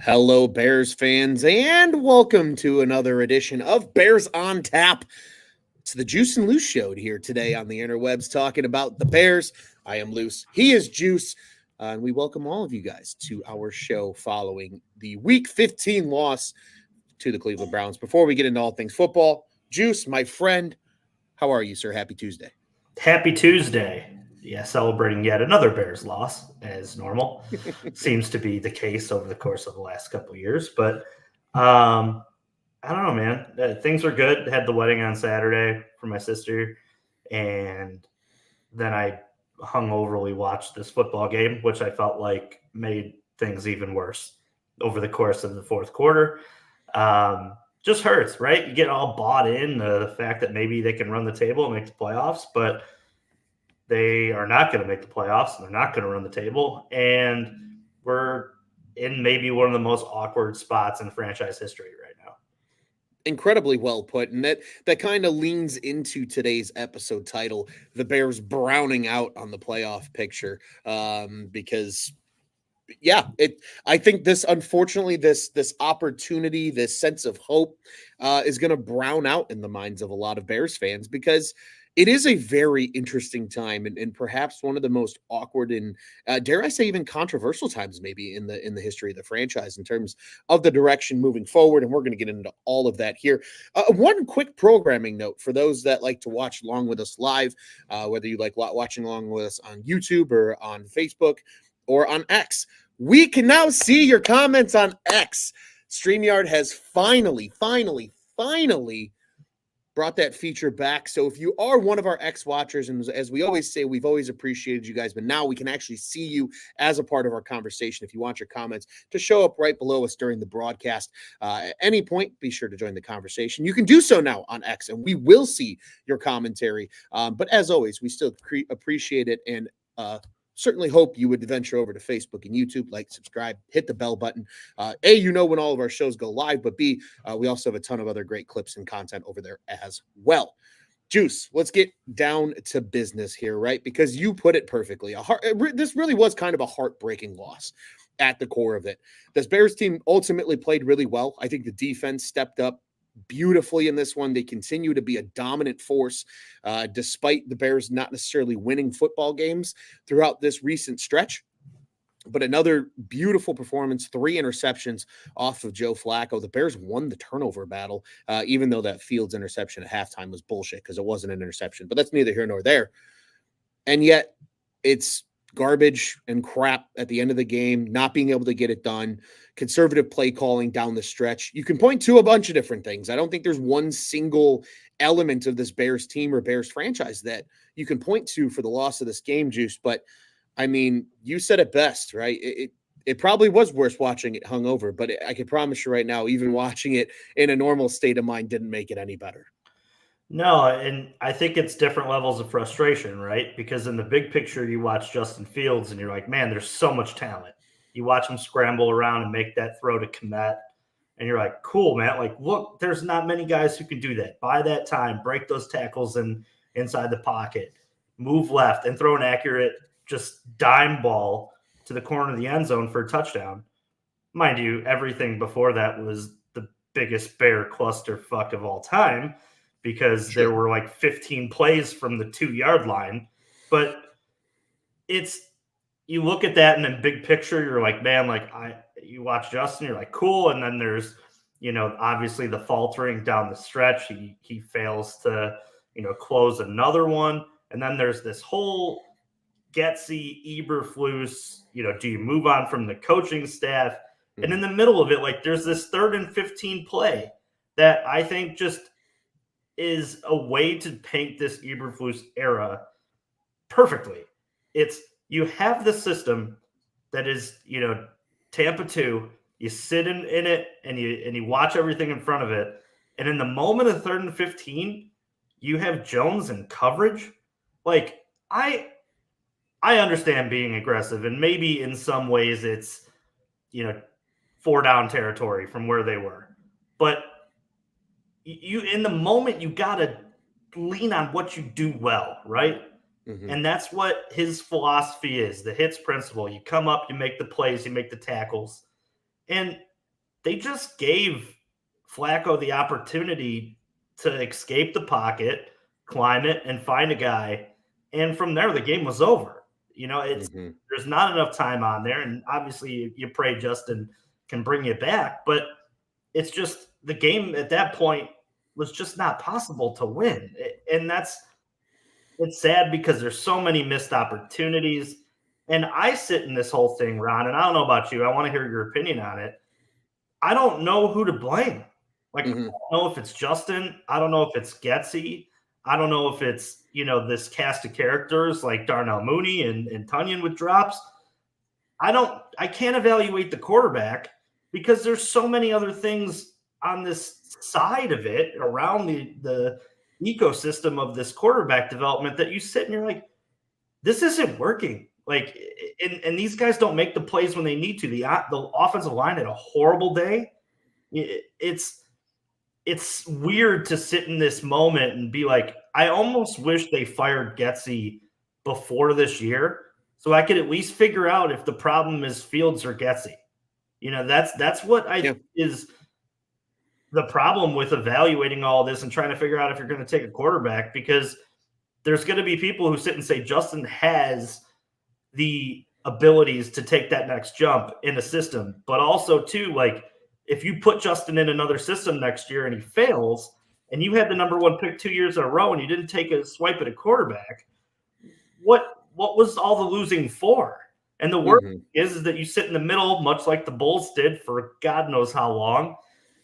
Hello, Bears fans, and welcome to another edition of Bears on Tap. It's the Juice and Loose show here today on the interwebs talking about the Bears. I am Loose. He is Juice. And we welcome all of you guys to our show following the Week 15 loss to the Cleveland Browns. Before we get into all things football, Juice, my friend, how are you, sir? Happy Tuesday. Happy Tuesday. Yeah, celebrating yet another Bears loss, as normal. Seems to be the case over the course of the last couple of years. But I don't know, man. Things were good. Had the wedding on Saturday for my sister. And then I hungoverly watched this football game, which I felt like made things even worse over the course of the fourth quarter. Just hurts, right? You get all bought in the fact that maybe they can run the table and make the playoffs, but they are not going to make the playoffs, and they're not going to run the table. And we're in maybe one of the most awkward spots in franchise history right now. Incredibly well put, and that kind of leans into today's episode title, the Bears browning out on the playoff picture, because I think this, unfortunately, this opportunity, this sense of hope is going to brown out in the minds of a lot of Bears fans, because it is a very interesting time, and perhaps one of the most awkward and dare I say even controversial times maybe in the history of the franchise in terms of the direction moving forward. And we're going to get into all of that here. One quick programming note for those that like to watch along with us live, whether you like watching along with us on YouTube or on Facebook or on X. We can now see your comments on X. StreamYard has finally brought that feature back. So if you are one of our X watchers, and as we always say, we've always appreciated you guys, but now we can actually see you as a part of our conversation. If you want your comments to show up right below us during the broadcast, at any point, be sure to join the conversation. You can do so now on X, and we will see your commentary. But as always, we still appreciate it, and certainly hope you would venture over to Facebook and YouTube, like, subscribe, hit the bell button. A, you know when all of our shows go live, but B, we also have a ton of other great clips and content over there as well. Juice, let's get down to business here, right? Because you put it perfectly. This really was kind of a heartbreaking loss at the core of it. This Bears team ultimately played really well. I think the defense stepped up beautifully in this one. They continue to be a dominant force, despite the Bears not necessarily winning football games throughout this recent stretch. But another beautiful performance, 3 interceptions off of Joe Flacco. The Bears won the turnover battle, even though that Fields interception at halftime was bullshit because it wasn't an interception. But that's neither here nor there. And yet it's garbage and crap at the end of the game, not being able to get it done, conservative play calling down the stretch. You can point to a bunch of different things. I don't think there's one single element of this Bears team or Bears franchise that you can point to for the loss of this game, Juice. But I mean, you said it best, right? It probably was worse watching it hungover, but I can promise you right now, even watching it in a normal state of mind didn't make it any better. No, and I think it's different levels of frustration, right? Because in the big picture, you watch Justin Fields and you're like, man, there's so much talent. You watch him scramble around and make that throw to Kmet, and you're like, cool, man. Like, look, there's not many guys who can do that. By that time, break those tackles inside the pocket, move left, and throw an accurate, just dime ball to the corner of the end zone for a touchdown. Mind you, everything before that was the biggest Bear clusterfuck of all time, because there were like 15 plays from the 2-yard line. But you look at that and in big picture, you're like, man, you watch Justin, you're like, cool. And then there's, obviously the faltering down the stretch. He fails to, close another one. And then there's this whole Getsy, Eberflus, do you move on from the coaching staff? Mm-hmm. And in the middle of it, like, there's this 3rd and 15 play that I think just is a way to paint this Eberflus era perfectly. It's, you have the system that is, Tampa 2, you sit in it and you watch everything in front of it. And in the moment of 3rd and 15, you have Jones in coverage. Like, I understand being aggressive, and maybe in some ways it's, 4 down territory from where they were. But you, in the moment, you got to lean on what you do well, right? Mm-hmm. And that's what his philosophy is, the hits principle. You come up, you make the plays, you make the tackles. And they just gave Flacco the opportunity to escape the pocket, climb it, and find a guy. And from there, the game was over. There's not enough time on there. And obviously, you pray Justin can bring you back. But it's just the game at that point was just not possible to win. And it's sad because there's so many missed opportunities. And I sit in this whole thing, Ron, and I don't know about you. I want to hear your opinion on it. I don't know who to blame. I don't know if it's Justin. I don't know if it's Getsy. I don't know if it's, this cast of characters like Darnell Mooney and Tonyan with drops. I can't evaluate the quarterback because there's so many other things on this side of it around the ecosystem of this quarterback development that you sit and you're like, this isn't working. And these guys don't make the plays when they need to. The offensive line had a horrible day. It's weird to sit in this moment and be like, I almost wish they fired Getsy before this year so I could at least figure out if the problem is Fields or Getsy. That's what is the problem with evaluating all this and trying to figure out if you're going to take a quarterback, because there's going to be people who sit and say Justin has the abilities to take that next jump in a system, but also too, if you put Justin in another system next year and he fails and you had the number one pick 2 years in a row and you didn't take a swipe at a quarterback, what was all the losing for? And the worst is that you sit in the middle, much like the Bulls did for God knows how long,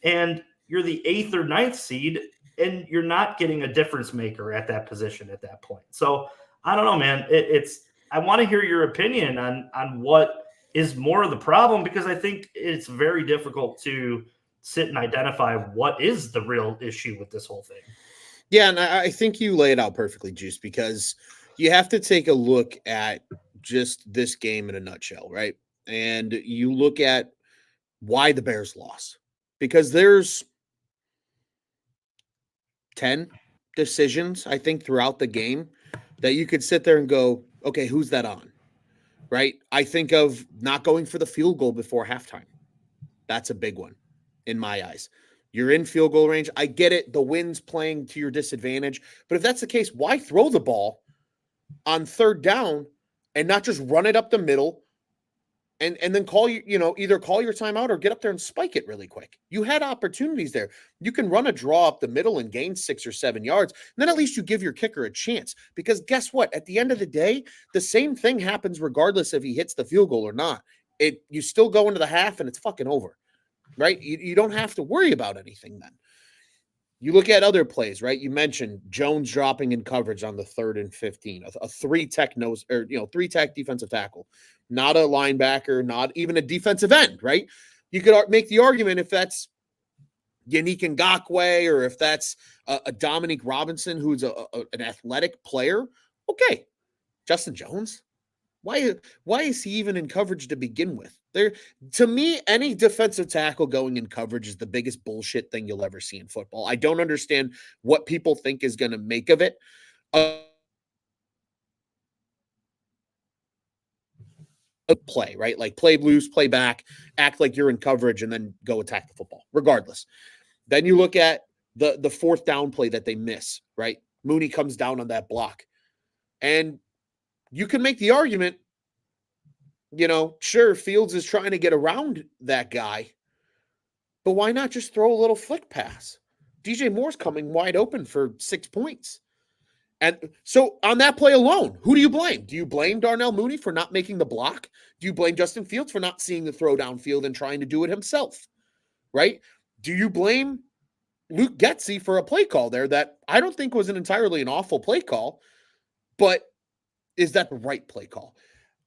and you're the 8th or 9th seed and you're not getting a difference maker at that position at that point. So I don't know, man. I want to hear your opinion on what is more of the problem, because I think it's very difficult to sit and identify what is the real issue with this whole thing. Yeah, and I think you lay it out perfectly, Juice, because you have to take a look at just this game in a nutshell, right? And you look at why the Bears lost, because there's 10 decisions, I think, throughout the game that you could sit there and go, okay, who's that on? Right? I think of not going for the field goal before halftime. That's a big one in my eyes. You're in field goal range. I get it. The wind's playing to your disadvantage. But if that's the case, why throw the ball on third down and not just run it up the middle and then either call your timeout or get up there and spike it really quick? You had opportunities there. You can run a draw up the middle and gain 6 or 7 yards. And then at least you give your kicker a chance, because guess what? At the end of the day, the same thing happens regardless if he hits the field goal or not. You still go into the half and it's fucking over, right? You don't have to worry about anything then. You look at other plays, right? You mentioned Jones dropping in coverage on the 3rd and 15, a 3-tech nose, or 3-tech defensive tackle, not a linebacker, not even a defensive end, right? You could make the argument if that's Yannick Ngakoue or if that's a Dominique Robinson, who's an athletic player. Okay, Justin Jones, why is he even in coverage to begin with? To me, any defensive tackle going in coverage is the biggest bullshit thing you'll ever see in football. I don't understand what people think is going to make of it. Play, right? Like play loose, play back, act like you're in coverage, and then go attack the football, regardless. Then you look at the 4th down play that they miss, right? Mooney comes down on that block. And you can make the argument, sure, Fields is trying to get around that guy, but why not just throw a little flick pass? DJ Moore's coming wide open for 6 points. And so on that play alone, who do you blame? Do you blame Darnell Mooney for not making the block? Do you blame Justin Fields for not seeing the throw downfield and trying to do it himself, right? Do you blame Luke Getsy for a play call there that I don't think was an awful play call, but is that the right play call?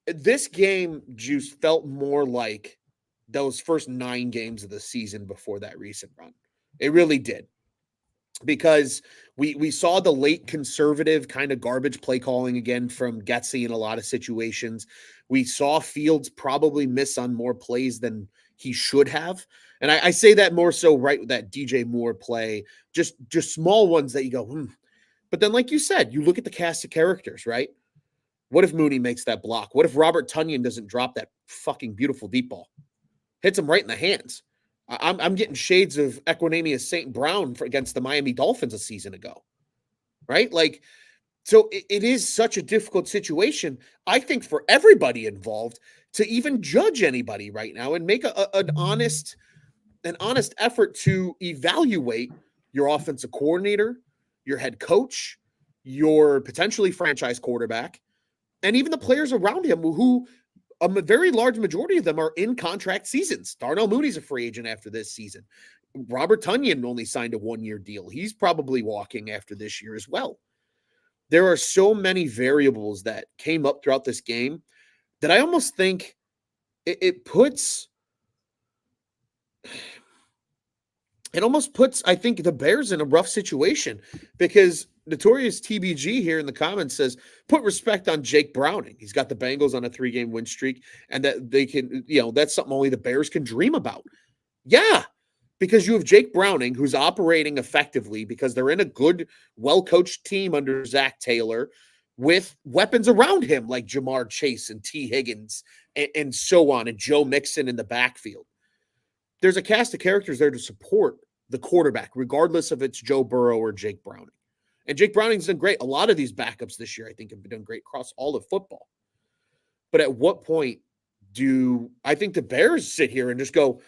This game, Juice, felt more like those first 9 games of the season before that recent run. It really did. Because we saw the late conservative kind of garbage play calling again from Getsy in a lot of situations. We saw Fields probably miss on more plays than he should have. And I say that more so right with that DJ Moore play, just small ones that you go, But then, like you said, you look at the cast of characters, right? What if Mooney makes that block? What if Robert Tonyan doesn't drop that fucking beautiful deep ball? Hits him right in the hands. I'm getting shades of Equanimeous St. Brown against the Miami Dolphins a season ago, right? Like, so it is such a difficult situation, I think, for everybody involved to even judge anybody right now and make an honest effort to evaluate your offensive coordinator, your head coach, your potentially franchise quarterback, and even the players around him who a very large majority of them are in contract seasons. Darnell Mooney's a free agent after this season. Robert Tonyan only signed a 1-year deal. He's probably walking after this year as well. There are so many variables that came up throughout this game that I almost think it almost puts, I think, the Bears in a rough situation, because Notorious TBG here in the comments says, put respect on Jake Browning. He's got the Bengals on a 3-game win streak, and that they can, that's something only the Bears can dream about. Yeah, because you have Jake Browning, who's operating effectively because they're in a good, well-coached team under Zach Taylor with weapons around him like Jamar Chase and T. Higgins and so on, and Joe Mixon in the backfield. There's a cast of characters there to support the quarterback, regardless if it's Joe Burrow or Jake Browning. And Jake Browning's done great. A lot of these backups this year, I think, have been done great across all of football. But at what point do I think the Bears sit here and just go,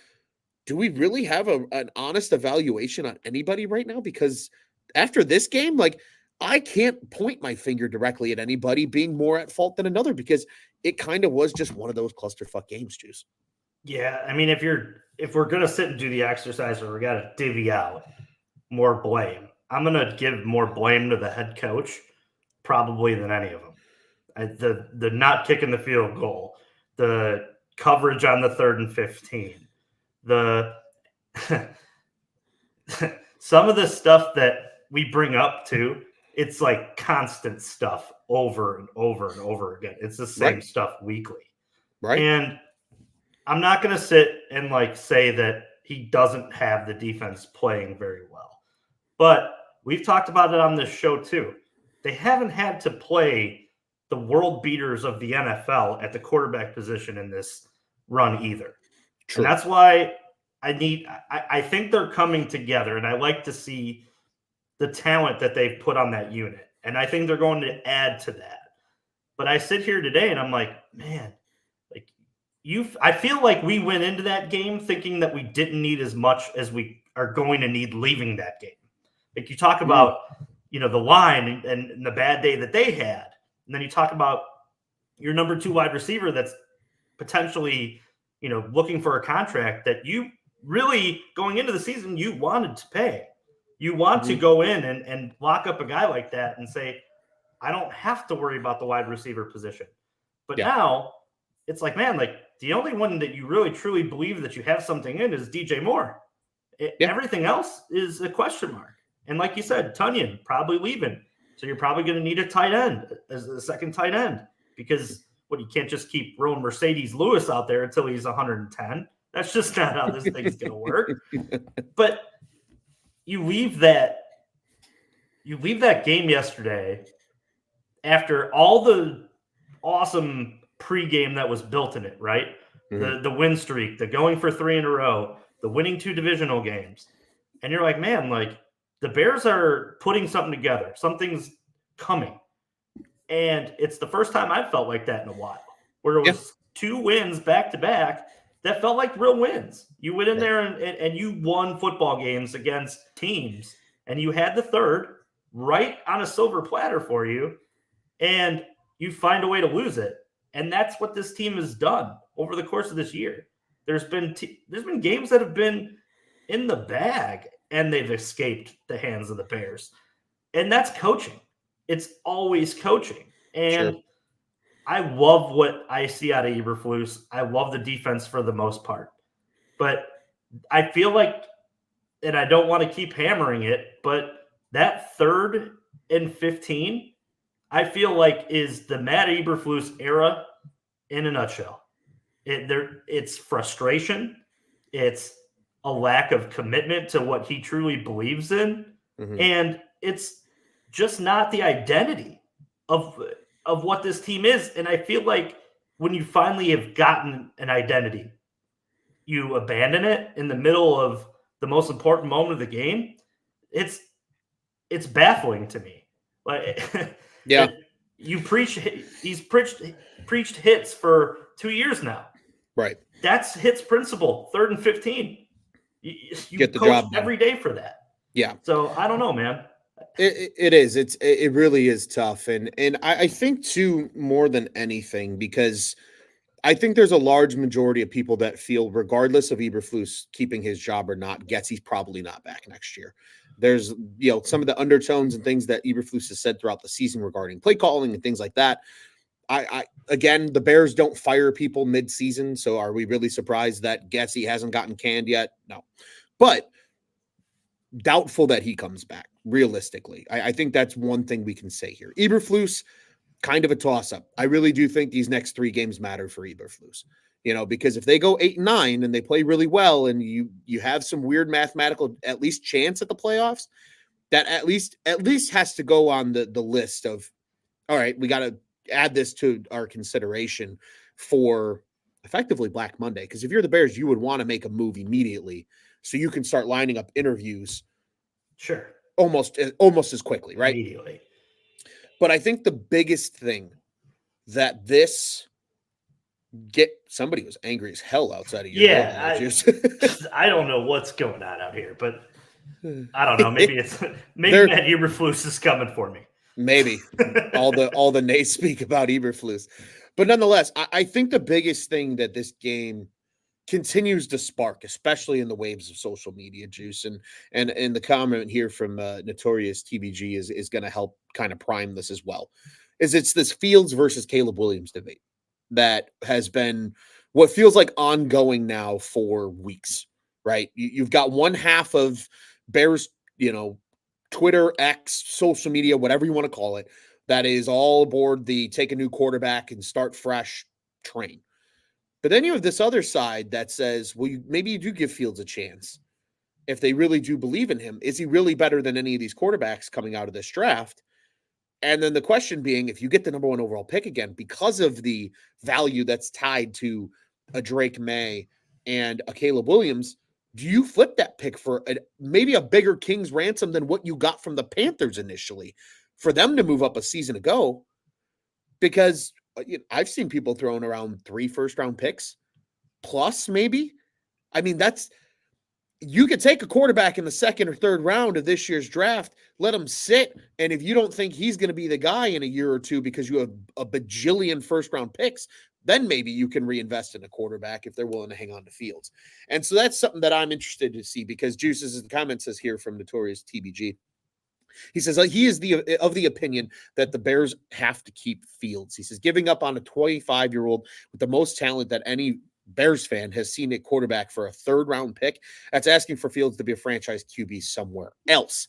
do we really have an honest evaluation on anybody right now? Because after this game, like, I can't point my finger directly at anybody being more at fault than another, because it kind of was just one of those clusterfuck games, Juice. Yeah, I mean, if we're gonna sit and do the exercise where we gotta divvy out more blame, I'm gonna give more blame to the head coach probably than any of them. The not kicking the field goal, the coverage on the 3rd and 15, the some of the stuff that we bring up too, it's like constant stuff over and over and over again. It's the same stuff weekly. Right. And I'm not going to sit and like say that he doesn't have the defense playing very well. But we've talked about it on this show too. They haven't had to play the world beaters of the NFL at the quarterback position in this run either. True. And that's why I think they're coming together, and I like to see the talent that they've put on that unit. And I think they're going to add to that. But I sit here today and I'm like, man, like I feel like we went into that game thinking that we didn't need as much as we are going to need leaving that game. Like you talk about, the line and the bad day that they had. And then you talk about your number 2 wide receiver that's potentially, looking for a contract that you really, going into the season, you wanted to pay. You want to go in and lock up a guy like that and say, I don't have to worry about the wide receiver position. But now it's like, man, like the only one that you really truly believe that you have something in is DJ Moore. Everything else is a question mark. And like you said, Tonyan probably leaving. So you're probably going to need a tight end as the second tight end, because you can't just keep throwing Mercedes Lewis out there until he's 110. That's just not how this thing's going to work. But you leave that game yesterday after all the awesome pregame that was built in it, right? Mm-hmm. The win streak, the going for 3 in a row, the winning 2 divisional games. And you're like, man, like the Bears are putting something together. Something's coming. And it's the first time I've felt like that in a while, where it was 2 wins back to back that felt like real wins. You went in there and you won football games against teams, and you had the third right on a silver platter for you, and you find a way to lose it. And that's what this team has done over the course of this year. There's been games that have been in the bag, and they've escaped the hands of the Bears. And that's coaching. It's always coaching. And sure. I love what I see out of Eberflus. I love the defense for the most part. But I feel like, and I don't want to keep hammering it, but that 3rd and 15, I feel like is the Matt Eberflus era in a nutshell. It's frustration. It's a lack of commitment to what he truly believes in. Mm-hmm. And it's just not the identity of what this team is. And I feel like when you finally have gotten an identity, you abandon it in the middle of the most important moment of the game, it's baffling to me. Like, Yeah. he's preached hits for 2 years now. Right. That's hits principle, 3rd and 15. You Get the coach job done. every day for that. Yeah. So I don't know, man. It is. It really is tough. And I think too, more than anything, because I think there's a large majority of people that feel, regardless of Eberflus keeping his job or not, Getsy's probably not back next year. There's, some of the undertones and things that Eberflus has said throughout the season regarding play calling and things like that. I again, the Bears don't fire people mid-season, so are we really surprised that Getsy hasn't gotten canned yet? No, but doubtful that he comes back. Realistically, I think that's one thing we can say here. Eberflus, kind of a toss-up. I really do think these next 3 games matter for Eberflus. Because if they go 8-9 and they play really well, and you have some weird mathematical at least chance at the playoffs, that at least has to go on the list of, all right, we got to add this to our consideration for effectively Black Monday. Because if you're the Bears, you would want to make a move immediately so you can start lining up interviews. Sure. Almost as quickly, right? Immediately. But I think the biggest thing that somebody was angry as hell outside of your I don't know what's going on out here, but I don't know. Maybe Matt Eberflus is coming for me. Maybe all the nays speak about Eberflus, but nonetheless, I think the biggest thing that this game continues to spark, especially in the waves of social media, Juice, and the comment here from Notorious TBG is going to help kind of prime this as well. It's this Fields versus Caleb Williams debate that has been what feels like ongoing now for weeks, right? You've got one half of Bears, Twitter, X, social media, whatever you want to call it, that is all aboard the take a new quarterback and start fresh train. But then you have this other side that says, well, maybe you do give Fields a chance. If they really do believe in him, is he really better than any of these quarterbacks coming out of this draft? And then the question being, if you get the number 1 overall pick again, because of the value that's tied to a Drake May and a Caleb Williams, do you flip that pick for maybe a bigger king's ransom than what you got from the Panthers initially for them to move up a season ago? Because I've seen people throwing around 3 first-round picks plus maybe. I mean, you could take a quarterback in the 2nd or 3rd round of this year's draft, let him sit, and if you don't think he's going to be the guy in a year or two because you have a bajillion first-round picks, then maybe you can reinvest in a quarterback if they're willing to hang on to Fields. And so that's something that I'm interested to see, because Juice, as the comment says here from Notorious TBG, he says he is of the opinion that the Bears have to keep Fields. He says giving up on a 25-year-old with the most talent that any Bears fan has seen at quarterback for a 3rd-round pick, that's asking for Fields to be a franchise QB somewhere else.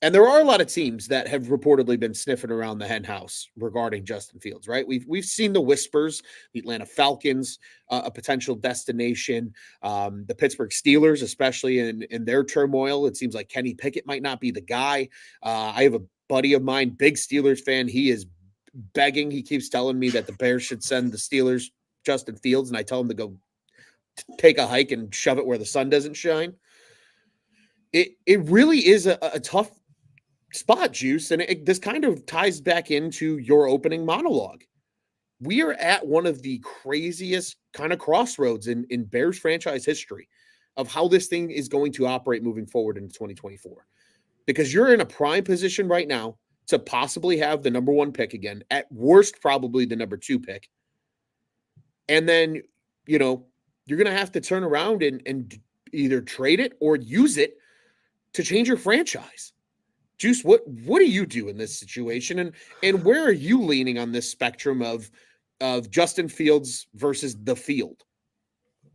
And there are a lot of teams that have reportedly been sniffing around the hen house regarding Justin Fields, right? We've seen the whispers, the Atlanta Falcons, a potential destination, the Pittsburgh Steelers, especially in their turmoil. It seems like Kenny Pickett might not be the guy. I have a buddy of mine, big Steelers fan. He is begging. He keeps telling me that the Bears should send the Steelers Justin Fields, and I tell him to go take a hike and shove it where the sun doesn't shine. It really is a tough spot, Juice, and this kind of ties back into your opening monologue. We are at one of the craziest kind of crossroads in Bears franchise history of how this thing is going to operate moving forward into 2024, because you're in a prime position right now to possibly have the number 1 pick again, at worst probably the number 2 pick, and then you're going to have to turn around and either trade it or use it to change your franchise. Juice, what do you do in this situation, and where are you leaning on this spectrum of Justin Fields versus the field?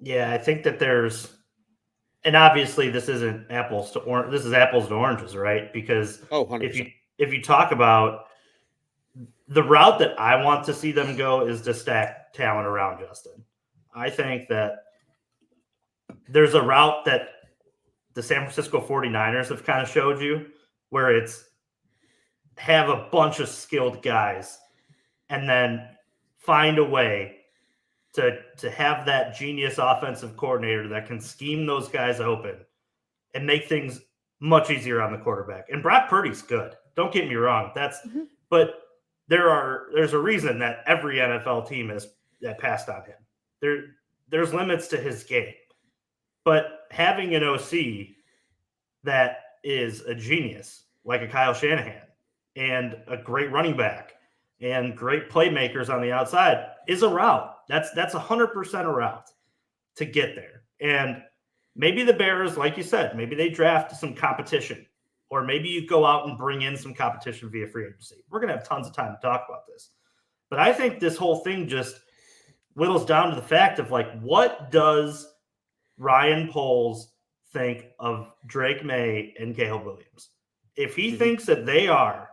Yeah, I think that and obviously this isn't apples to orange. This is apples to oranges, right? Because 100%. if you talk about the route that I want to see them go is to stack talent around Justin. I think that there's a route that the San Francisco 49ers have kind of showed you, where it's have a bunch of skilled guys and then find a way to have that genius offensive coordinator that can scheme those guys open and make things much easier on the quarterback. And Brock Purdy's good. Don't get me wrong. But there's a reason that every NFL team that passed on him. There's limits to his game. But having an OC that is a genius, like a Kyle Shanahan, and a great running back and great playmakers on the outside is a route. That's 100% a route to get there. And maybe the Bears, like you said, maybe they draft some competition, or maybe you go out and bring in some competition via free agency. We're going to have tons of time to talk about this. But I think this whole thing just whittles down to the fact of, like, what does Ryan Poles think of Drake May and Caleb Williams? If he thinks that they are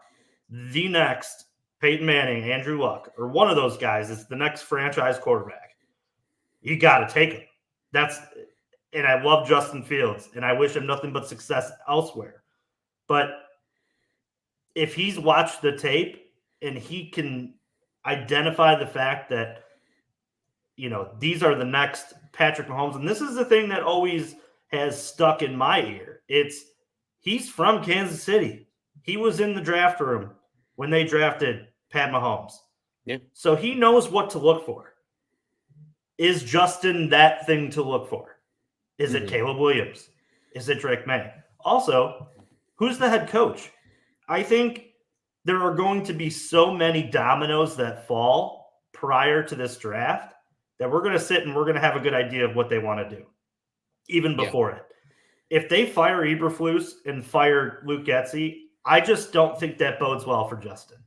the next Peyton Manning, Andrew Luck, or one of those guys is the next franchise quarterback, you got to take him. And I love Justin Fields, and I wish him nothing but success elsewhere. But if he's watched the tape and he can identify the fact that, these are the next Patrick Mahomes, and this is the thing that always has stuck in my ear. He's from Kansas City. He was in the draft room when they drafted Pat Mahomes. Yeah. So he knows what to look for. Is Justin that thing to look for? Is it Caleb Williams? Is it Drake May? Also, who's the head coach? I think there are going to be so many dominoes that fall prior to this draft that we're going to sit and we're going to have a good idea of what they want to do, even before it. If they fire Eberflus and fire Luke Getsy, I just don't think that bodes well for Justin.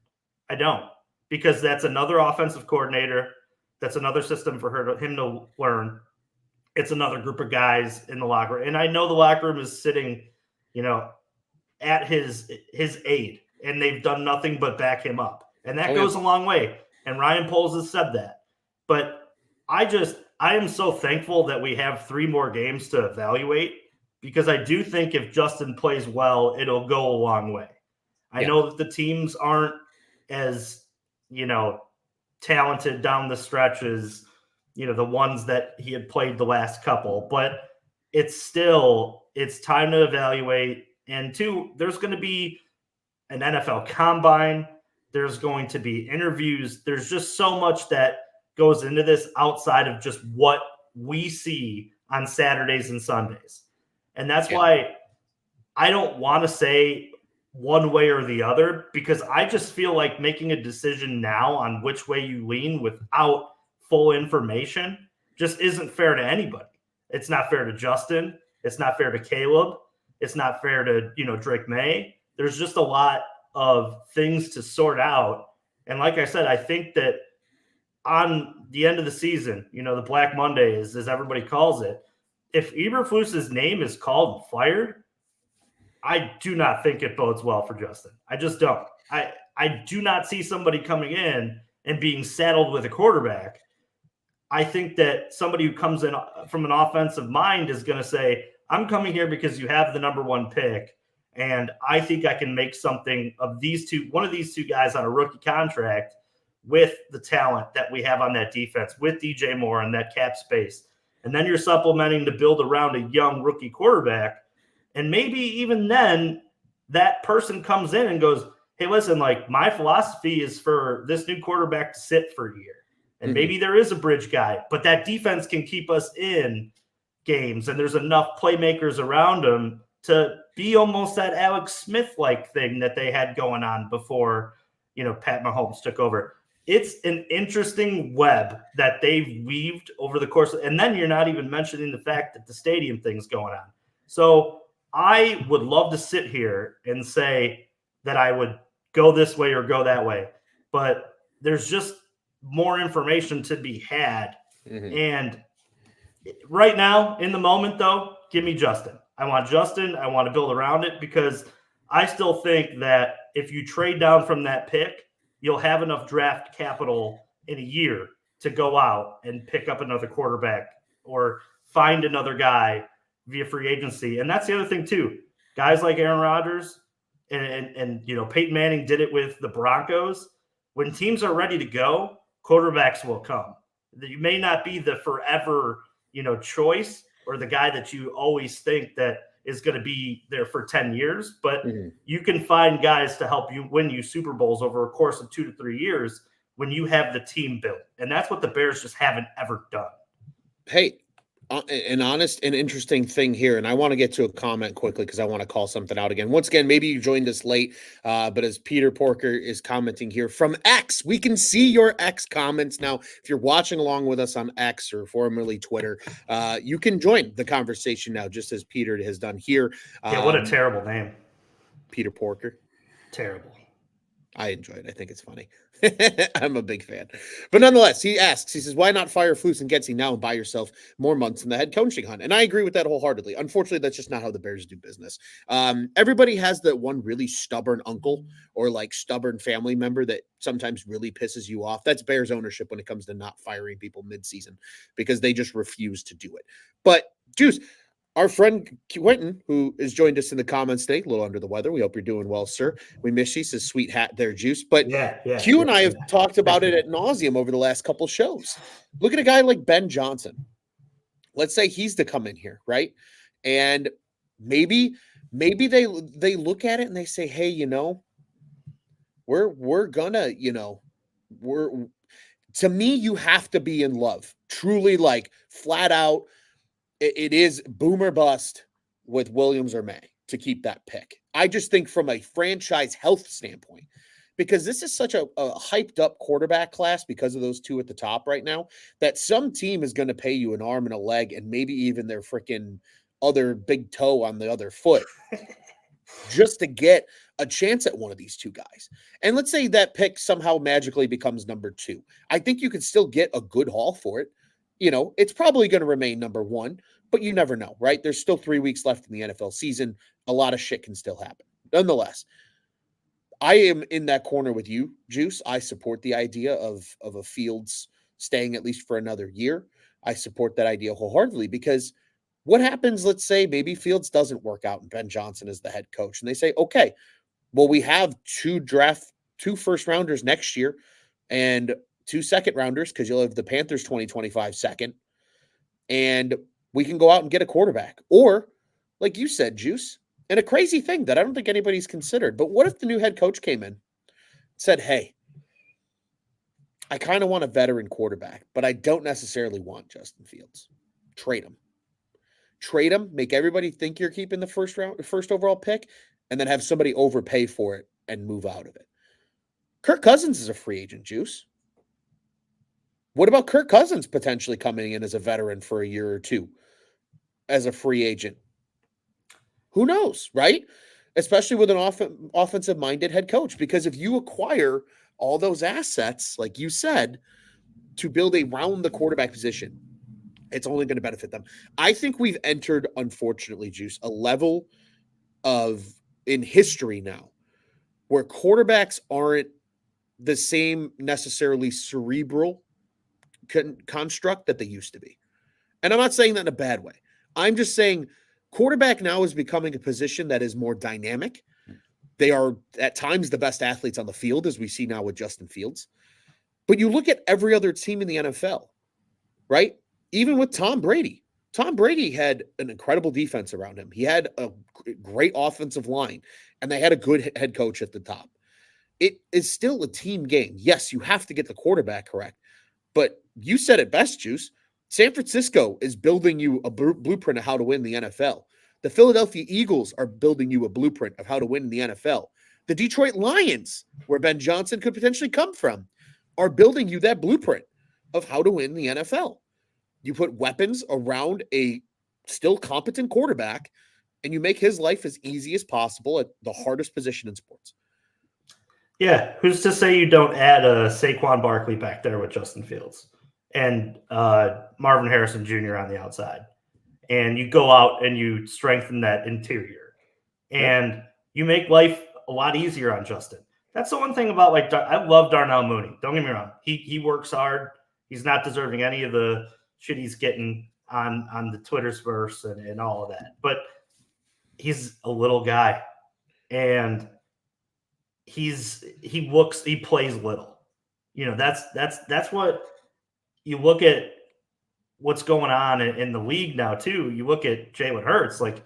I don't, because that's another offensive coordinator. That's another system for him to learn. It's another group of guys in the locker room. And I know the locker room is sitting, at his aid, and they've done nothing but back him up. And that goes a long way. And Ryan Poles has said that. But I am so thankful that we have 3 more games to evaluate, because I do think if Justin plays well, it'll go a long way. I know that the teams aren't as, talented down the stretch as, the ones that he had played the last couple, but it's time to evaluate. And 2, there's going to be an NFL combine. There's going to be interviews. There's just so much that goes into this outside of just what we see on Saturdays and Sundays. And that's why I don't want to say one way or the other, because I just feel like making a decision now on which way you lean without full information just isn't fair to anybody. It's not fair to Justin. It's not fair to Caleb. It's not fair to, Drake May. There's just a lot of things to sort out. And like I said, I think that on the end of the season, the Black Monday, as everybody calls it, if Eberflus's name is called and fired, I do not think it bodes well for Justin. I just don't. I do not see somebody coming in and being saddled with a quarterback. I think that somebody who comes in from an offensive mind is going to say, I'm coming here because you have the number 1 pick, and I think I can make something of one of these two guys on a rookie contract with the talent that we have on that defense, with DJ Moore and that cap space. And then you're supplementing to build around a young rookie quarterback. And maybe even then that person comes in and goes, hey, listen, like, my philosophy is for this new quarterback to sit for a year. And maybe there is a bridge guy, but that defense can keep us in games, and there's enough playmakers around him to be almost that Alex Smith-like thing that they had going on before, Pat Mahomes took over. It's an interesting web that they've weaved over the course and then you're not even mentioning the fact that the stadium thing's going on. So I would love to sit here and say that I would go this way or go that way, but there's just more information to be had. And right now, in the moment, though, give me Justin. I want Justin. I want to build around it, because I still think that if you trade down from that pick, you'll have enough draft capital in a year to go out and pick up another quarterback or find another guy via free agency. And that's the other thing, too. Guys like Aaron Rodgers and Peyton Manning did it with the Broncos. When teams are ready to go, quarterbacks will come. You may not be the forever, choice or the guy that you always think that is going to be there for 10 years, but you can find guys to help you win you Super Bowls over a course of 2 to 3 years when you have the team built. And that's what the Bears just haven't ever done. Hey, an honest and interesting thing here, and I want to get to a comment quickly because I want to call something out again. Once again, maybe you joined us late, but as Peter Porker is commenting here from X, we can see your X comments now. If you're watching along with us on X or formerly Twitter, you can join the conversation now, just as Peter has done here. Yeah, what a terrible name. Peter Porker. Terrible. I enjoy it. I think it's funny. I'm a big fan. But nonetheless, he says, why not fire Flus and Getsy now and buy yourself more months in the head coaching hunt? And I agree with that wholeheartedly. Unfortunately, that's just not how the Bears do business. Everybody has that one really stubborn uncle or like stubborn family member that sometimes really pisses you off. That's Bears ownership when it comes to not firing people midseason because they just refuse to do it. But Juice, our friend Quentin, who has joined us in the comments today, a little under the weather. We hope you're doing well, sir. We miss you. Says sweet hat there, Juice. But Q and I have talked about it at nauseum over the last couple shows. Look at a guy like Ben Johnson. Let's say he's to come in here, right? And maybe they look at it and they say, hey, we're gonna, to me, you have to be in love. Truly, like flat out. It is boom or bust with Williams or May to keep that pick. I just think from a franchise health standpoint, because this is such a hyped up quarterback class because of those two at the top right now, that some team is going to pay you an arm and a leg and maybe even their freaking other big toe on the other foot just to get a chance at one of these two guys. And let's say that pick somehow magically becomes number 2. I think you could still get a good haul for it. It's probably going to remain number 1, but you never know, right? There's still 3 weeks left in the NFL season. A lot of shit can still happen. Nonetheless, I am in that corner with you, Juice. I support the idea of a Fields staying at least for another year. I support that idea wholeheartedly because what happens, let's say maybe Fields doesn't work out and Ben Johnson is the head coach and they say, okay, well, we have 2 first rounders next year and 2 second rounders because you'll have the Panthers 2025 second. And we can go out and get a quarterback. Or, like you said, Juice, and a crazy thing that I don't think anybody's considered. But what if the new head coach came in and said, hey, I kind of want a veteran quarterback, but I don't necessarily want Justin Fields. Trade him, make everybody think you're keeping the first overall pick, and then have somebody overpay for it and move out of it. Kirk Cousins is a free agent, Juice. What about Kirk Cousins potentially coming in as a veteran for a year or 2 as a free agent? Who knows, right? Especially with an offensive-minded head coach. Because if you acquire all those assets, like you said, to build around the quarterback position, it's only going to benefit them. I think we've entered, unfortunately, Juice, a level in history now where quarterbacks aren't the same necessarily cerebral construct that they used to be. And I'm not saying that in a bad way. I'm just saying quarterback now is becoming a position that is more dynamic. They are at times the best athletes on the field, as we see now with Justin Fields. But you look at every other team in the NFL, right? Even with Tom Brady. Tom Brady had an incredible defense around him. He had a great offensive line, and they had a good head coach at the top. It is still a team game. Yes, you have to get the quarterback correct. But you said it best, Juice. San Francisco is building you a blueprint of how to win the NFL. The Philadelphia Eagles are building you a blueprint of how to win in the NFL. The Detroit Lions, where Ben Johnson could potentially come from, are building you that blueprint of how to win the NFL. You put weapons around a still competent quarterback, and you make his life as easy as possible at the hardest position in sports. Yeah, who's to say you don't add a Saquon Barkley back there with Justin Fields and Marvin Harrison Jr. on the outside, and you go out and you strengthen that interior, and you make life a lot easier on Justin. That's the one thing about I love Darnell Mooney. Don't get me wrong; he works hard. He's not deserving any of the shit he's getting on the Twitterverse and all of that, but he's a little guy, and he plays little. That's what you look at what's going on in the league now too. You look at Jalen Hurts, like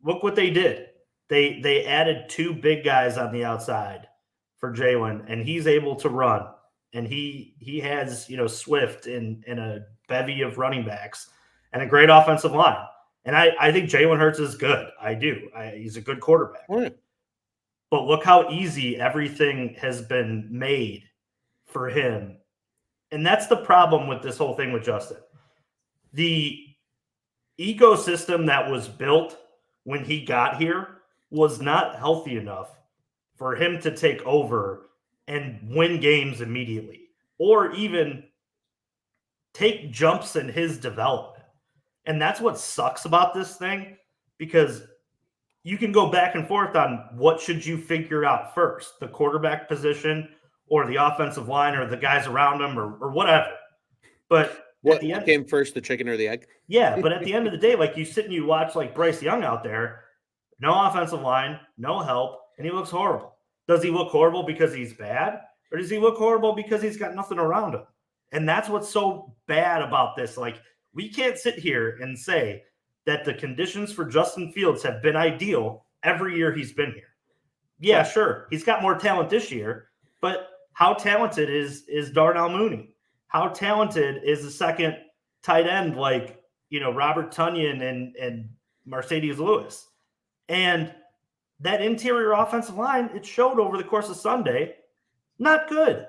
look what they did. They added 2 big guys on the outside for Jalen, and he's able to run. And he has, Swift and a bevy of running backs and a great offensive line. And I think Jalen Hurts is good. I do. He's a good quarterback. Right. But look how easy everything has been made for him. And that's the problem with this whole thing with Justin. The ecosystem that was built when he got here was not healthy enough for him to take over and win games immediately, or even take jumps in his development. And that's what sucks about this thing, because you can go back and forth on what should you figure out first, the quarterback position or the offensive line or the guys around him or whatever. But what at the end, came first, the chicken or the egg? Yeah, but at the end of the day, like you sit and you watch like Bryce Young out there, no offensive line, no help, and he looks horrible. Does he look horrible because he's bad? Or does he look horrible because he's got nothing around him? And that's what's so bad about this. Like, we can't sit here and say that the conditions for Justin Fields have been ideal every year he's been here. Yeah, sure. He's got more talent this year, but how talented is Darnell Mooney? How talented is the second tight end like, Robert Tonyan and Mercedes Lewis? And that interior offensive line, it showed over the course of Sunday, not good.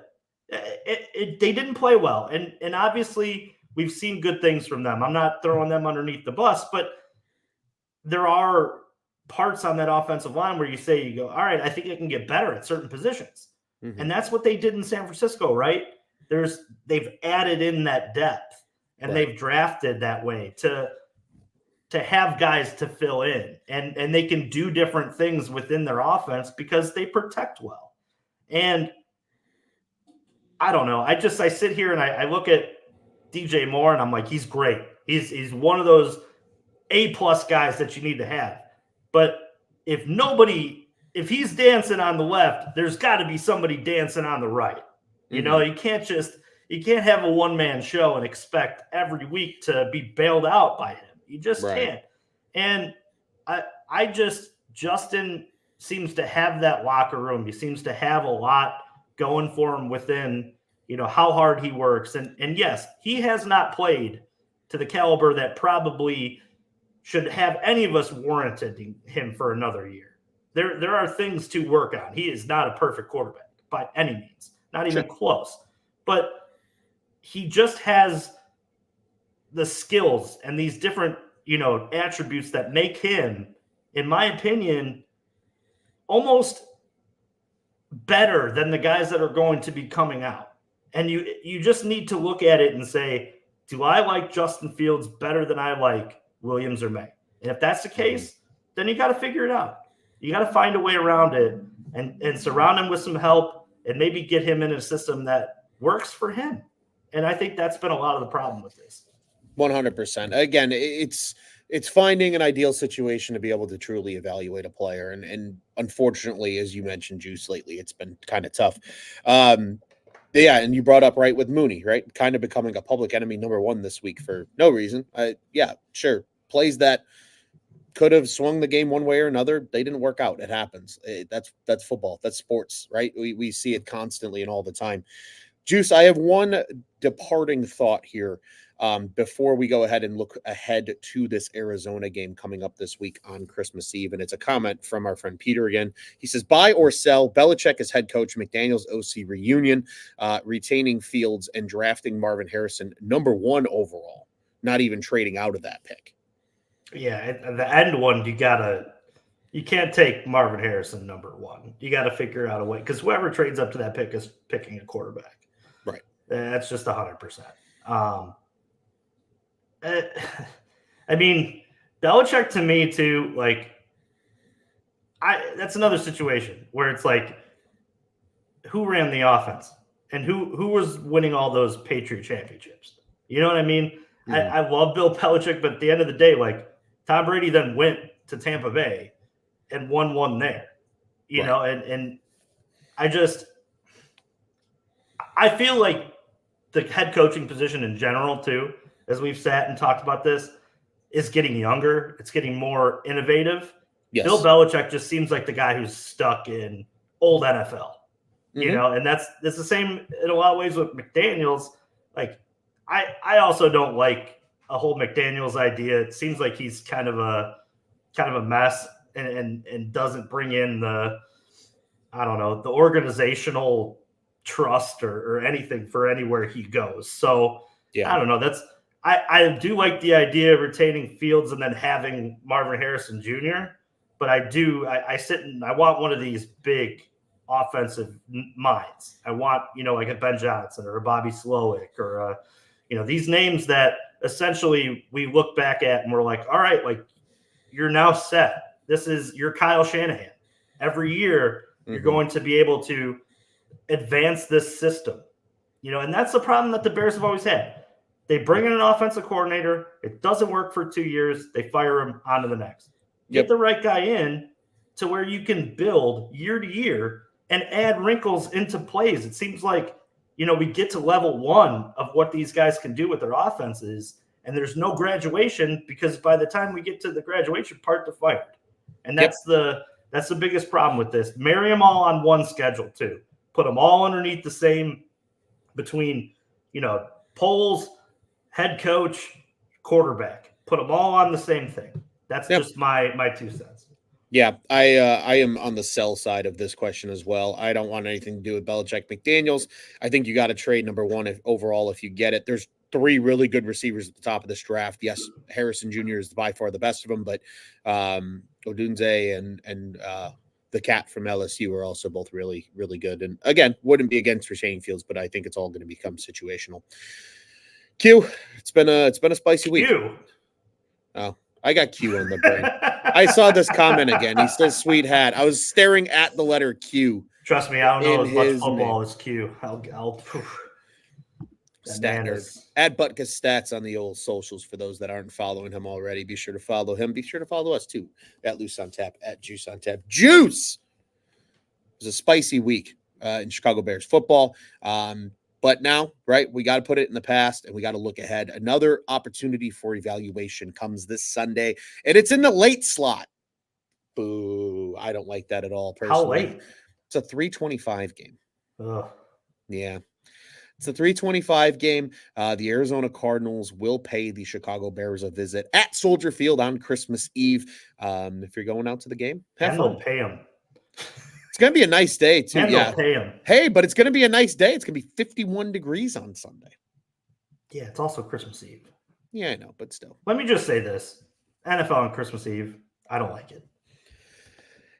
They didn't play well. And obviously we've seen good things from them. I'm not throwing them underneath the bus, but there are parts on that offensive line where you go, all right, I think it can get better at certain positions. Mm-hmm. And that's what they did in San Francisco, right? They've added in that depth, and they've drafted that way to have guys to fill in, and they can do different things within their offense because they protect well. And I don't know. I sit here and I look at DJ Moore and I'm like, he's great. He's one of those A+ guys that you need to have. But if he's dancing on the left, there's got to be somebody dancing on the right. You can't have a one-man show and expect every week to be bailed out by him. You just can't. And Justin seems to have that locker room. He seems to have a lot going for him within, how hard he works. And yes, he has not played to the caliber that probably should have any of us warranted him for another year. There are things to work on. He is not a perfect quarterback by any means, not even close. But he just has the skills and these different, attributes that make him, in my opinion, almost better than the guys that are going to be coming out. And you just need to look at it and say, do I like Justin Fields better than I like Williams or May? And if that's the case, then you got to figure it out. You got to find a way around it and surround him with some help and maybe get him in a system that works for him. And I think that's been a lot of the problem with this. 100%. Again, it's finding an ideal situation to be able to truly evaluate a player. And unfortunately, as you mentioned, Juice, lately, it's been kind of tough. Yeah, and you brought up with Mooney, right? Kind of becoming a public enemy number one this week for no reason. Yeah, sure. Plays that could have swung the game one way or another. They didn't work out. It happens. That's football. That's sports, right? We see it constantly and all the time. Juice, I have one departing thought here before we go ahead and look ahead to this Arizona game coming up this week on Christmas Eve. And it's a comment from our friend Peter again. He says, buy or sell Belichick as head coach, McDaniels OC reunion, retaining Fields and drafting Marvin Harrison number 1 overall, not even trading out of that pick. Yeah, the end one, you can't take Marvin Harrison number 1. You got to figure out a way, because whoever trades up to that pick is picking a quarterback. Right. That's just 100%. I mean, Belichick to me too, that's another situation where it's like, who ran the offense and who was winning all those Patriot championships? You know what I mean? Mm-hmm. I love Bill Belichick, but at the end of the day, Tom Brady then went to Tampa Bay and won one there, you know, and I feel like the head coaching position in general too, as we've sat and talked about this, is getting younger. It's getting more innovative. Yes. Bill Belichick just seems like the guy who's stuck in old NFL, you know, and that's the same in a lot of ways with McDaniels. Like, I also don't like a whole McDaniels idea. It seems like he's kind of a mess and doesn't bring in the organizational trust or anything for anywhere he goes. So I don't know. I do like the idea of retaining Fields and then having Marvin Harrison Jr. But I sit and I want one of these big offensive minds. I want, like a Ben Johnson or a Bobby Slowick or these names that essentially we look back at and we're like, all right, like, you're now set. You're Kyle Shanahan. Every year you're going to be able to advance this system, and that's the problem that the Bears have always had. They bring in an offensive coordinator. It doesn't work for 2 years. They fire him on to the next. Get the right guy in to where you can build year to year and add wrinkles into plays. It seems like, we get to level one of what these guys can do with their offenses, and there's no graduation because by the time we get to the graduation part, they're fired. And that's the biggest problem with this. Marry them all on one schedule too. Put them all underneath the same between, polls, head coach, quarterback. Put them all on the same thing. That's just my 2 cents. Yeah, I am on the sell side of this question as well. I don't want anything to do with Belichick McDaniels. I think you got to trade number one if you get it. There's 3 really good receivers at the top of this draft. Yes, Harrison Jr. is by far the best of them, but Odunze and the cat from LSU are also both really, really good. And again, wouldn't be against retaining Fields, but I think it's all going to become situational. Q, it's been a spicy week. Q. Oh, I got Q on the brain. I saw this comment again. He says "sweet hat." I was staring at the letter Q. Trust me, I don't know as much football as Q. I'll Stat nerd. Add Butkus Stats on the old socials for those that aren't following him already. Be sure to follow him. Be sure to follow us too at Loose on Tap, at Juice on Tap. Juice! It was a spicy week in Chicago Bears football. But now, right, we got to put it in the past and we got to look ahead. Another opportunity for evaluation comes this Sunday, and it's in the late slot. Boo. I don't like that at all, personally. How late? It's a 3:25 game. Ugh. Yeah. It's a 3:25 game. The Arizona Cardinals will pay the Chicago Bears a visit at Soldier Field on Christmas Eve. If you're going out to the game, and they'll pay them. It's going to be a nice day, too. And they'll pay them. Hey, but it's going to be a nice day. It's going to be 51 degrees on Sunday. Yeah, it's also Christmas Eve. Yeah, I know, but still. Let me just say this. NFL on Christmas Eve, I don't like it.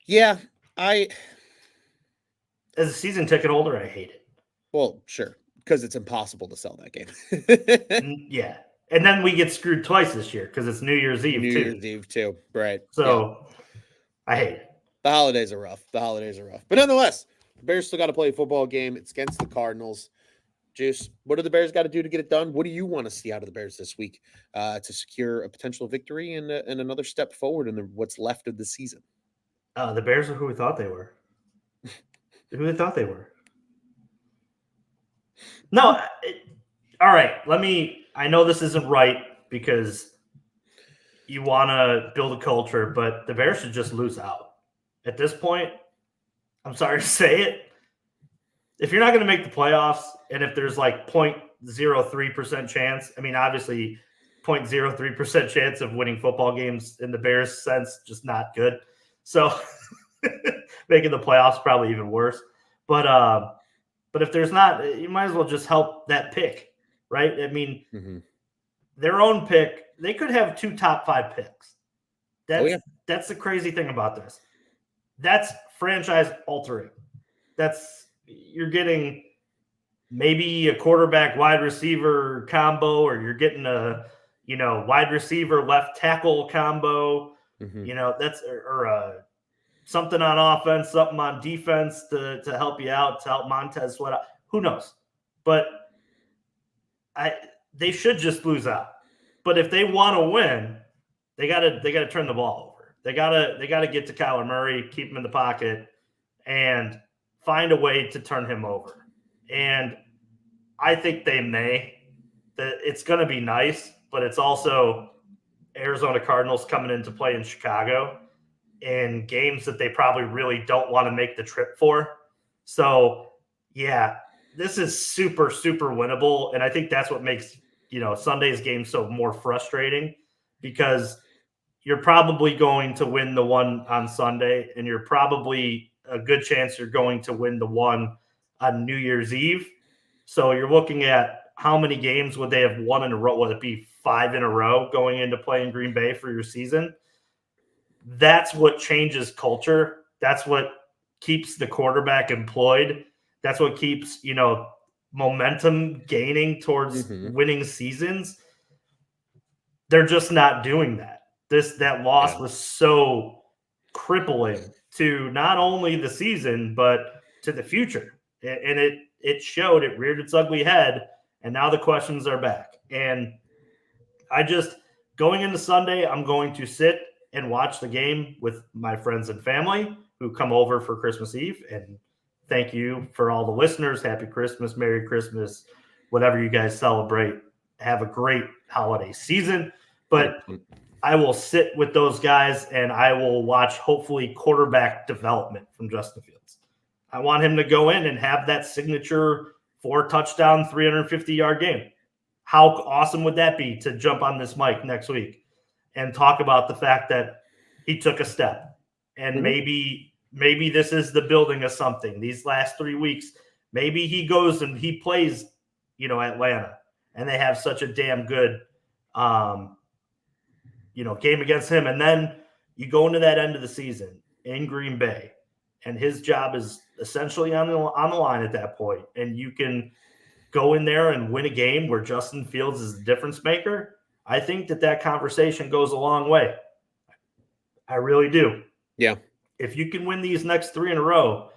Yeah, as a season ticket holder, I hate it. Well, sure, because it's impossible to sell that game. Yeah. And then we get screwed twice this year because it's New Year's Eve, Year's Eve, too. Right. So, I hate it. The holidays are rough. But nonetheless, the Bears still got to play a football game. It's against the Cardinals. Juice, what do the Bears got to do to get it done? What do you want to see out of the Bears this week to secure a potential victory and another step forward in what's left of the season? The Bears are who we thought they were. Who they thought they were. No. All right. I know this isn't right because you want to build a culture, but the Bears should just lose out. At this point, I'm sorry to say it. If you're not going to make the playoffs, and if there's like 0.03% chance, I mean, obviously 0.03% chance of winning football games in the Bears sense, just not good. So making the playoffs probably even worse. But if there's not, you might as well just help that pick, right? I mean, their own pick, they could have 2 top 5 picks. That's the crazy thing about this. That's franchise altering. You're getting maybe a quarterback wide receiver combo, or you're getting a wide receiver left tackle combo. That's or something on offense, something on defense to help you out, to help Montez Sweat out. Who knows? But they should just lose out. But if they want to win, they gotta turn the ball over. They gotta get to Kyler Murray, keep him in the pocket, and find a way to turn him over. And I think they may. That it's going to be nice, but it's also Arizona Cardinals coming into play in Chicago in games that they probably really don't want to make the trip for. So, yeah, this is super, super winnable. And I think that's what makes, Sunday's game so more frustrating, because you're probably going to win the one on Sunday, and you're probably a good chance you're going to win the one on New Year's Eve. So you're looking at how many games would they have won in a row? Would it be 5 in a row going into playing Green Bay for your season? That's what changes culture. That's what keeps the quarterback employed. That's what keeps, momentum gaining towards winning seasons. They're just not doing that. That loss was so crippling to not only the season, but to the future. And it showed, it reared its ugly head, and now the questions are back. And going into Sunday, I'm going to sit and watch the game with my friends and family who come over for Christmas Eve. And thank you for all the listeners. Happy Christmas, Merry Christmas, whatever you guys celebrate. Have a great holiday season. But I will sit with those guys and I will watch, hopefully, quarterback development from Justin Fields. I want him to go in and have that signature 4-touchdown, 350-yard game. How awesome would that be to jump on this mic next week and talk about the fact that he took a step, and maybe this is the building of something these last 3 weeks. Maybe he goes and he plays, Atlanta, and they have such a damn good, game against him. And then you go into that end of the season in Green Bay, and his job is essentially on the line at that point. And you can go in there and win a game where Justin Fields is the difference maker. I think that conversation goes a long way. I really do. Yeah. If you can win these next 3 in a row,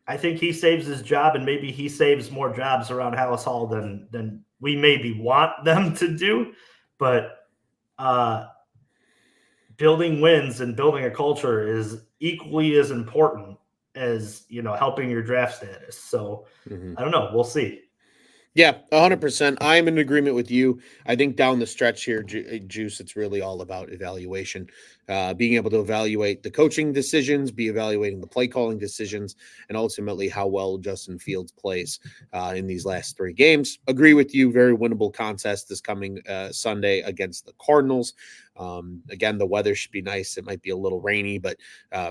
I think he saves his job, and maybe he saves more jobs around Halas Hall than we maybe want them to do. But building wins and building a culture is equally as important as, helping your draft status. So I don't know. We'll see. Yeah, 100%. I'm in agreement with you. I think down the stretch here, Juice, it's really all about evaluation, being able to evaluate the coaching decisions, be evaluating the play calling decisions, and ultimately how well Justin Fields plays in these last 3 games. Agree with you. Very winnable contest this coming Sunday against the Cardinals. Again, the weather should be nice. It might be a little rainy, but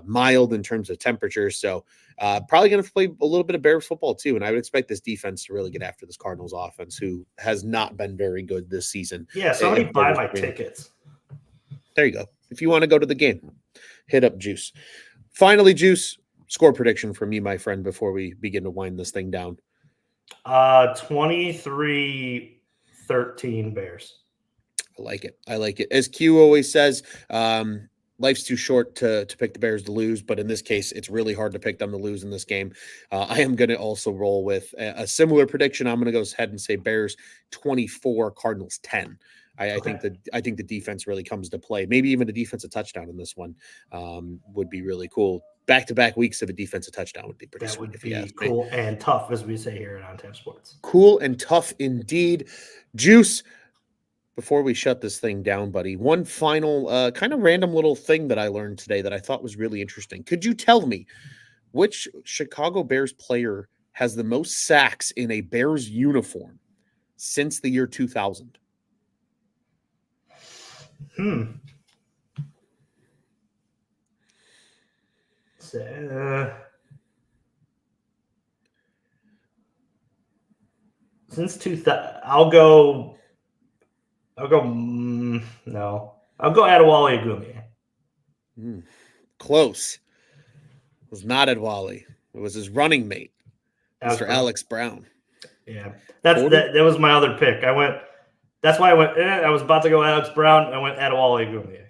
mild in terms of temperature. So probably going to play a little bit of Bears football too. And I would expect this defense to really get after this Cardinals offense, who has not been very good this season. Yeah, somebody buy my tickets. There you go. If you want to go to the game, hit up Juice. Finally, Juice, score prediction from you, my friend, before we begin to wind this thing down. 23-13 Bears. I like it. As Q always says, life's too short to pick the Bears to lose, but in this case, it's really hard to pick them to lose in this game. I am going to also roll with a similar prediction. I'm going to go ahead and say Bears 24, Cardinals 10. I think the defense really comes to play. Maybe even a defensive touchdown in this one would be really cool. Back-to-back weeks of a defensive touchdown would be pretty sweet. If you ask me. Cool and tough, as we say here at On Tap Sports. Cool and tough indeed. Juice, before we shut this thing down, buddy, one final kind of random little thing that I learned today that I thought was really interesting. Could you tell me which Chicago Bears player has the most sacks in a Bears uniform since the year 2000? Since 2000, I'll go no. I'll go Adewale Agumie. Close. It was not Adewale. It was his running mate, Mr. Alex Brown. Yeah. That was my other pick. That's why I went, I was about to go Alex Brown. I went Adewale Agumie.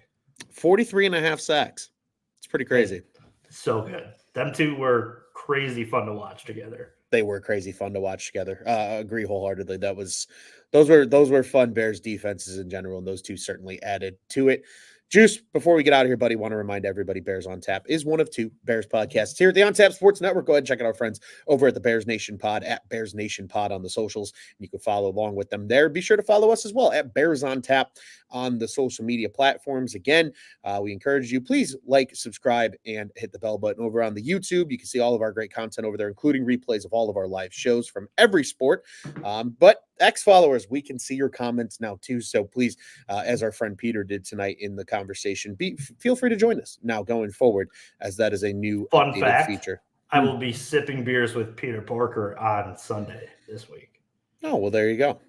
43.5 sacks. It's pretty crazy. So good. Them two were crazy fun to watch together. They were crazy fun to watch together. Agree wholeheartedly. Those were fun Bears defenses in general, and those two certainly added to it. Juice, before we get out of here, buddy, want to remind everybody Bears on Tap is one of 2 Bears podcasts here at the On Tap Sports Network. Go ahead and check out our friends over at the Bears Nation Pod at Bears Nation Pod on the socials. You can follow along with them there. Be sure to follow us as well at Bears on Tap on the social media platforms. Again, we encourage you, please like, subscribe, and hit the bell button over on the YouTube. You can see all of our great content over there, including replays of all of our live shows from every sport. But X followers, we can see your comments now too. So please, as our friend Peter did tonight in the conversation, feel free to join us now going forward, as that is a new Fun updated fact, feature. I will be sipping beers with Peter Porker on Sunday this week. Oh, well, there you go.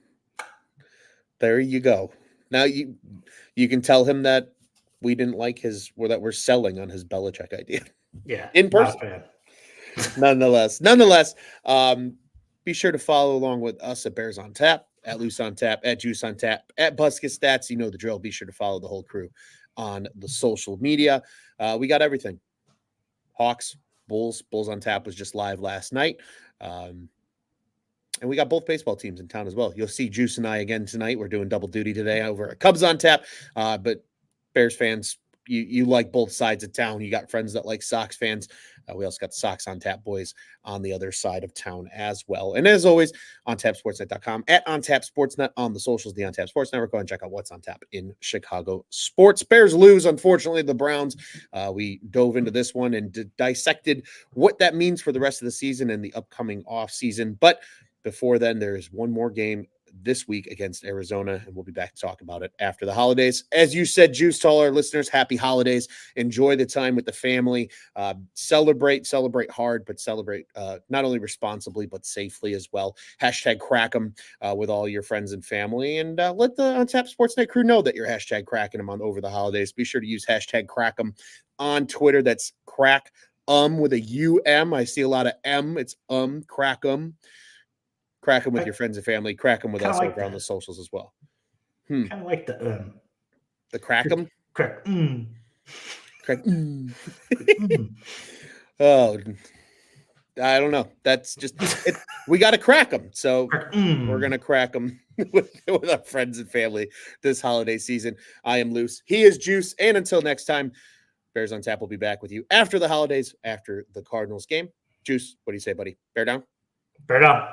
There you go. Now you can tell him that we didn't like that we're selling on his Belichick idea. Yeah, in person. Nonetheless, be sure to follow along with us at Bears on Tap, at Loose on Tap, at Juice on Tap, at Busket Stats. You know the drill. Be sure to follow the whole crew on the social media. We got everything. Hawks, Bulls on Tap was just live last night. And we got both baseball teams in town as well. You'll see Juice and I again tonight. We're doing double duty today over at Cubs on Tap. But Bears fans, you like both sides of town. You got friends that like Sox fans. We also got the Sox on Tap boys on the other side of town as well. And as always, ontapsportsnet.com, at ontapsportsnet on the socials, the OnTap Sports Network. Go and check out what's on tap in Chicago sports. Bears lose, unfortunately, the Browns. We dove into this one and dissected what that means for the rest of the season and the upcoming off season. But before then, there is one more game this week against Arizona, and we'll be back to talk about it after the holidays. As you said, Juice, to all our listeners, happy holidays. Enjoy the time with the family. Celebrate hard, but celebrate not only responsibly, but safely as well. Hashtag crack 'em with all your friends and family, and let the OnTap Sportsnet crew know that you're hashtag cracking them on over the holidays. Be sure to use hashtag crack 'em on Twitter. That's crack with a U-M. I see a lot of M. It's crack 'em. Crack them with your friends and family. Crack them with us over on the socials as well. Kind of like the crack them. Crack. Crack. Oh, I don't know. That's just it. We got to crack them. So we're gonna crack them with our friends and family this holiday season. I am Loose. He is Juice. And until next time, Bears on Tap will be back with you after the holidays, after the Cardinals game. Juice, what do you say, buddy? Bear down. Bear down.